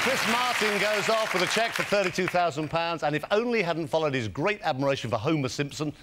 Chris Martin goes off with a cheque for £32,000, and if only he hadn't followed his great admiration for Homer Simpson,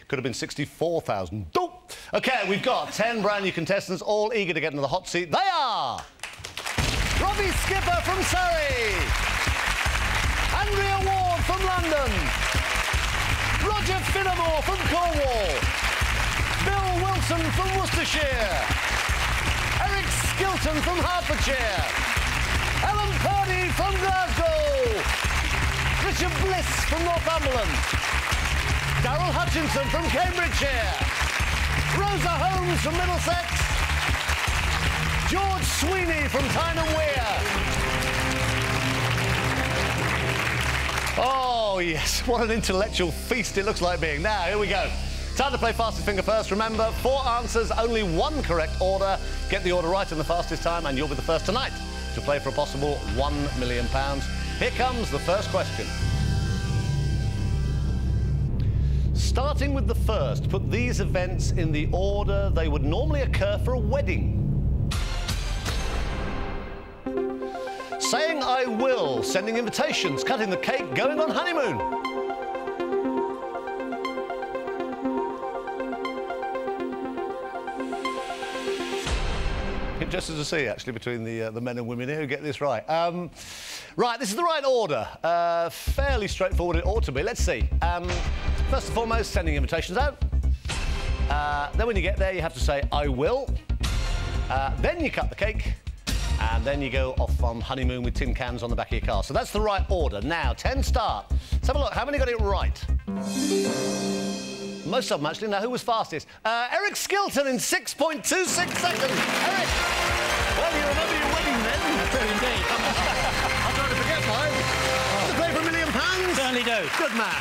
could have been £64,000. OK, we've got 10 brand new contestants, all eager to get into the hot seat. They are Robbie Skipper from Surrey, Andrea Ward from London, Roger Finnemore from Cornwall, Bill Wilson from Worcestershire, Eric Skilton from Hertfordshire, Alan Purdy from Glasgow, Richard Bliss from Northumberland, Darryl Hutchinson from Cambridgeshire, Rosa Holmes from Middlesex, George Sweeney from Tyne and Wear. Oh, yes, what an intellectual feast it looks like being. Now, here we go. Time to play fastest finger first. Remember, 4 answers, only 1 correct order. Get the order right in the fastest time, and you'll be the first tonight to play for a possible £1 million. Here comes the first question. Starting with the first, put these events in the order they would normally occur for a wedding. Saying I will, sending invitations, cutting the cake, going on honeymoon. Just to see, actually, between the men and women here who get this right. Right, this is the right order. Fairly straightforward, it ought to be. Let's see. First and foremost, sending invitations out. Then when you get there, you have to say, I will. Then you cut the cake. And then you go off on honeymoon with tin cans on the back of your car. So that's the right order. Now, 10 start. Let's have a look. How many got it right? Most of them, actually. Now, who was fastest? Eric Skilton in 6.26 seconds. Eric! Well, you remember your wedding then? I do, indeed. I'm trying to forget mine. To play for £1 million? Certainly do. Good man.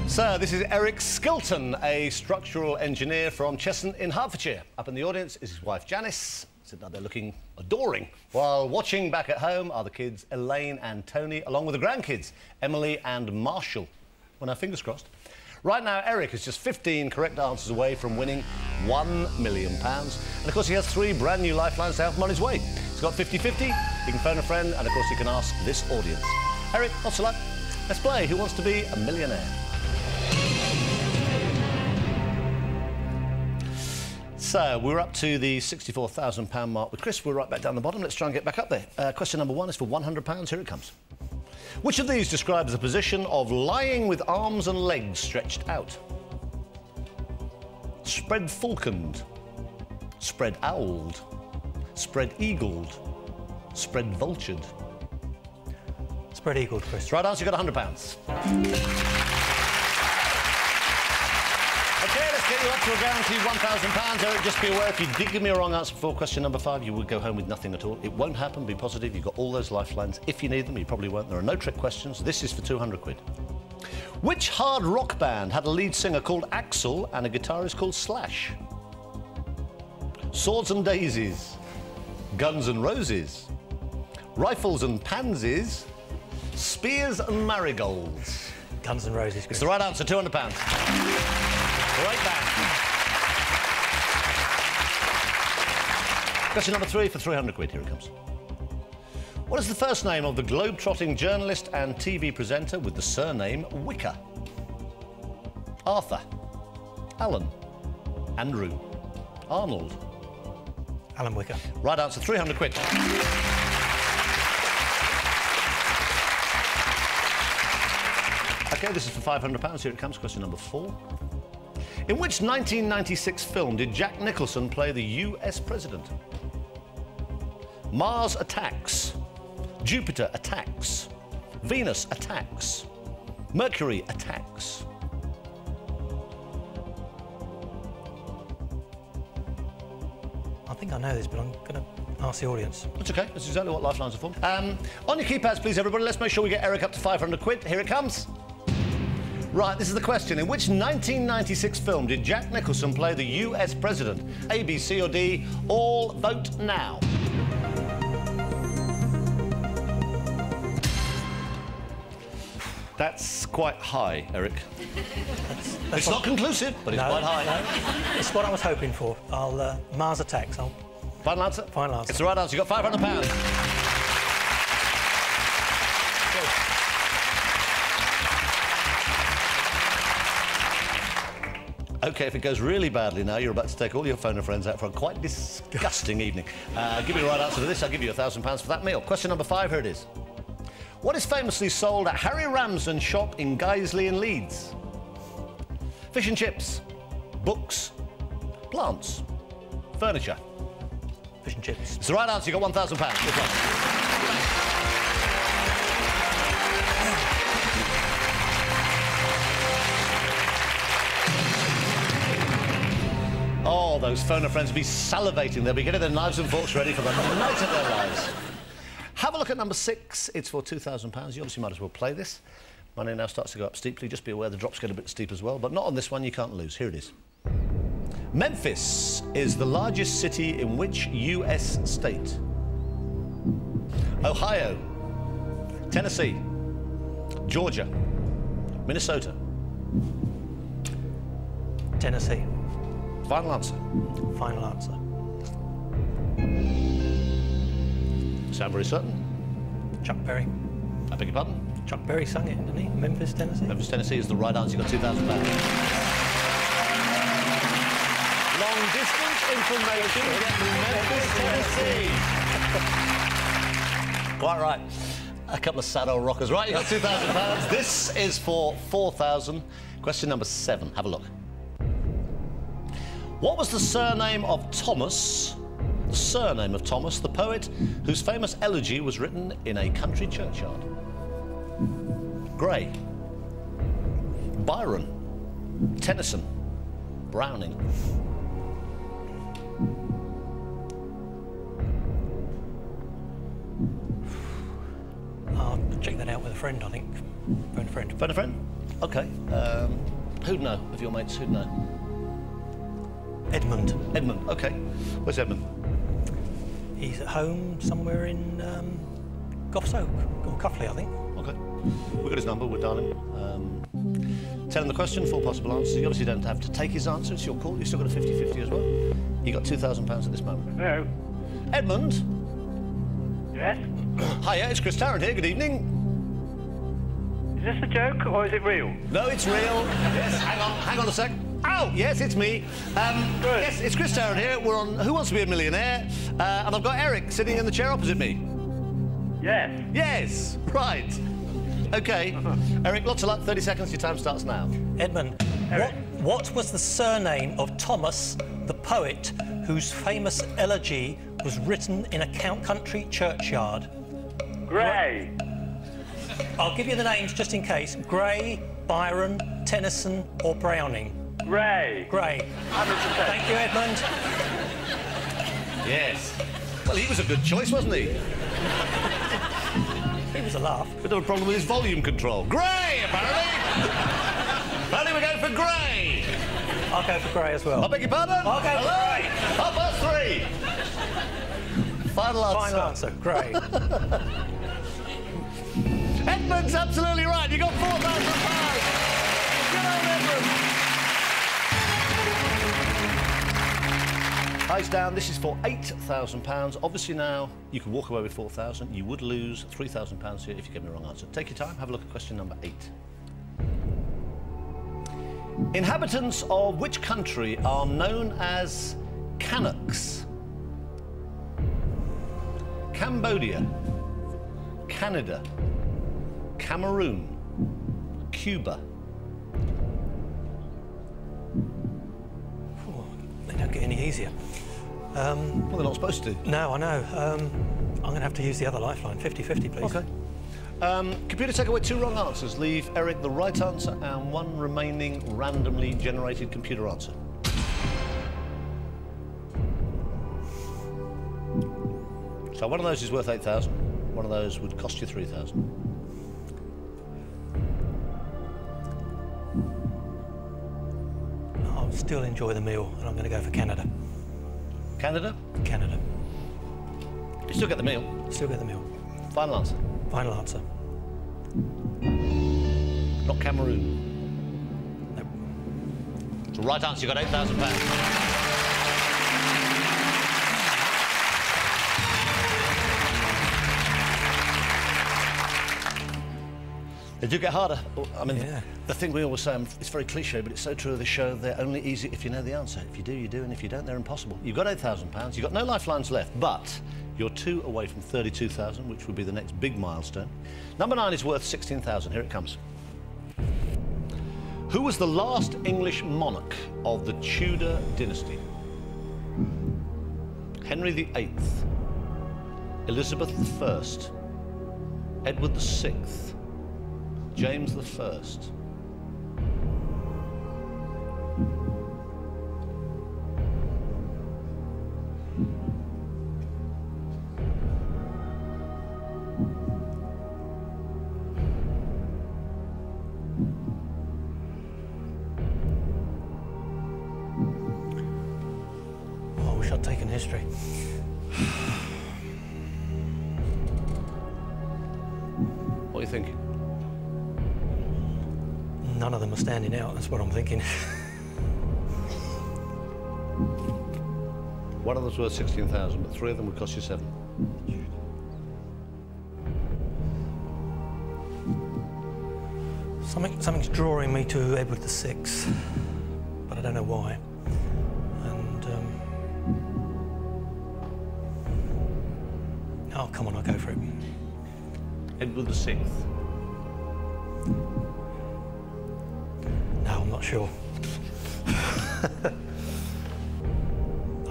So, this is Eric Skilton, a structural engineer from Cheshunt in Hertfordshire. Up in the audience is his wife Janice, sitting up there looking adoring. While watching back at home are the kids Elaine and Tony, along with the grandkids Emily and Marshall. Well, now, fingers crossed. Right now, Eric is just 15 correct answers away from winning £1 million. And, of course, he has 3 brand new lifelines to help him on his way. He's got 50-50, he can phone a friend, and, of course, he can ask this audience. Eric, lots of luck. Let's play Who Wants to Be a Millionaire? So, we're up to the £64,000 mark with Chris. We're right back down the bottom. Let's try and get back up there. Question number 1 is for £100. Here it comes. Which of these describes the position of lying with arms and legs stretched out? Spread falconed, spread owled, spread eagled, spread vultured. Spread eagled, Chris. Right answer, you got £100. OK, let's get you up to a guaranteed £1,000. Eric, just be aware, if you did give me a wrong answer before question number 5, you would go home with nothing at all. It won't happen, be positive. You've got all those lifelines. If you need them, you probably won't. There are no trick questions. This is for £200. Which hard rock band had a lead singer called Axl and a guitarist called Slash? Swords and Daisies, Guns and Roses, Rifles and Pansies, Spears and Marigolds. Guns and Roses, Chris. It's the right answer, £200. Great band. Question number 3 for £300. Here it comes. What is the first name of the globe-trotting journalist and TV presenter with the surname Wicker? Arthur, Alan, Andrew, Arnold. Alan Wicker. Right answer, £300. OK, this is for £500. Here it comes, question number 4. In which 1996 film did Jack Nicholson play the US president? Mars Attacks, Jupiter Attacks, Venus Attacks, Mercury Attacks. I think I know this, but I'm going to ask the audience. That's OK. That's exactly what lifelines are for. On your keypads, please, everybody. Let's make sure we get Eric up to £500. Here it comes. Right, this is the question. In which 1996 film did Jack Nicholson play the US president? A, B, C or D? All vote now. That's quite high, Eric. That's It's not conclusive, but it's quite high. No, it's what I was hoping for. I'll Mars Attacks. Final answer? Final answer. It's the right answer. You've got £500. OK, if it goes really badly now, you're about to take all your phone and friends out for a quite disgusting evening. Give me the right answer to this, I'll give you £1,000 for that meal. Question number 5, here it is. What is famously sold at Harry Ramsden's shop in Guiseley in Leeds? Fish and chips, books, plants, furniture. Fish and chips. It's the right answer, you've got £1,000. Good luck. Oh, those phone friends will be salivating. They'll be getting their knives and forks ready for the night of their lives. Have a look at number 6. It's for £2,000. You obviously might as well play this. Money now starts to go up steeply. Just be aware the drops get a bit steep as well, but not on this one. You can't lose. Here it is. Memphis is the largest city in which US state? Ohio, Tennessee, Georgia, Minnesota. Tennessee. Final answer. Final answer. Sound very certain? Chuck Berry. I beg your pardon? Chuck Berry sung it, didn't he? Memphis, Tennessee. Memphis, Tennessee is the right answer. You've got £2,000. Long distance information. Get to Memphis, Tennessee. Quite right. A couple of sad old rockers. Right, you've got £2,000. This is for £4,000. Question number 7. Have a look. What was the surname of Thomas, the poet whose famous elegy was written in a country churchyard? Gray, Byron, Tennyson, Browning. I'll check that out with a friend, I think. Phone a friend. Phone a friend? OK. Who'd know of your mates? Who'd know? Edmund. Edmund, OK. Where's Edmund? He's at home somewhere in Goffs Oak, or Cuffley, I think. OK. We've got his number, we'll dial him. Tell him the question, 4 possible answers. You obviously don't have to take his answer, it's your call. You've still got a 50-50 as well. You got £2,000 at this moment. Hello. Edmund? Yes? Hiya, it's Chris Tarrant here, good evening. Is this a joke or is it real? No, it's real. Yes, hang on a sec. Ow! Yes, it's me. Yes, it's Chris Tarrant here. We're on Who Wants to Be a Millionaire? And I've got Eric sitting in the chair opposite me. Yes. Yes, right. OK. Eric, lots of luck. 30 seconds. Your time starts now. Edmund, what was the surname of Thomas, the poet, whose famous elegy was written in a country churchyard? Gray. I'll give you the names just in case. Gray, Byron, Tennyson or Browning. Gray. Gray. 100%. Thank you, Edmund. Yes. Well, he was a good choice, wasn't he? It was a laugh. Bit of a problem with his volume control. Gray, apparently. Apparently we're going for Gray. I'll go for Gray as well. I beg your pardon? I'll go for Gray. 3:30. Final answer. Final answer, Gray. Edmund's absolutely right. You got £4,000. Good old Edmund. Eyes down. This is for £8,000. Obviously now you can walk away with £4,000. You would lose £3,000 here if you give me the wrong answer. Take your time. Have a look at question number 8. Inhabitants of which country are known as Canucks? Cambodia, Canada, Cameroon, Cuba. They don't get any easier. Well, they're not supposed to. No, I know. I'm going to have to use the other lifeline. 50-50, please. OK. Computer, take away 2 wrong answers. Leave Eric the right answer and 1 remaining randomly generated computer answer. So one of those is worth 8,000. One of those would cost you 3,000. I'll still enjoy the meal, and I'm going to go for Canada. Canada? Canada. You still get the meal. Still get the meal. Final answer. Final answer. Not Cameroon. Nope. It's the right answer. You got £8,000. They do get harder. I mean, the thing we always say, it's very cliche, but it's so true of the show, they're only easy if you know the answer. If you do, you do, and if you don't, they're impossible. You've got £8,000, you've got no lifelines left, but you're 2 away from 32,000, which would be the next big milestone. Number 9 is worth 16,000. Here it comes. Who was the last English monarch of the Tudor dynasty? Henry VIII, Elizabeth I, Edward VI, James I. Oh, I wish I'd taken history. What are you thinking? None of them are standing out, that's what I'm thinking. One of them's worth 16,000, but 3 of them would cost you 7. Something's drawing me to Edward VI, but I don't know why. And oh, come on, I'll go for it. Edward VI. No, I'm not sure. I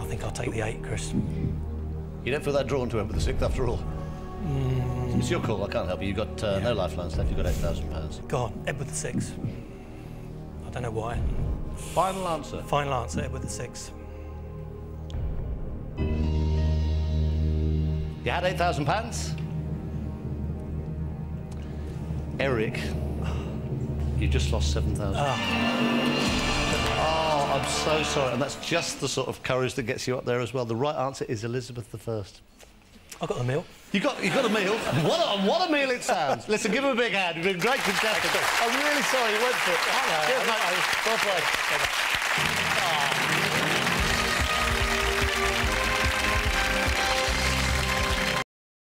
think I'll take the 8, Chris. You don't feel that drawn to Edward VI after all? It's your call, I can't help you. You've got no lifelines left, you've got £8,000. Go on, Edward VI. I don't know why. Final answer. Final answer, Edward VI. You had £8,000. Eric, you just lost 7,000. Oh, I'm so sorry. And that's just the sort of courage that gets you up there as well. The right answer is Elizabeth I. I got the meal. You got a meal. What a meal it sounds. Listen, give him a big hand. You've been great contestant. I'm really sorry you went for it. I know. Cheers, mate. Well played.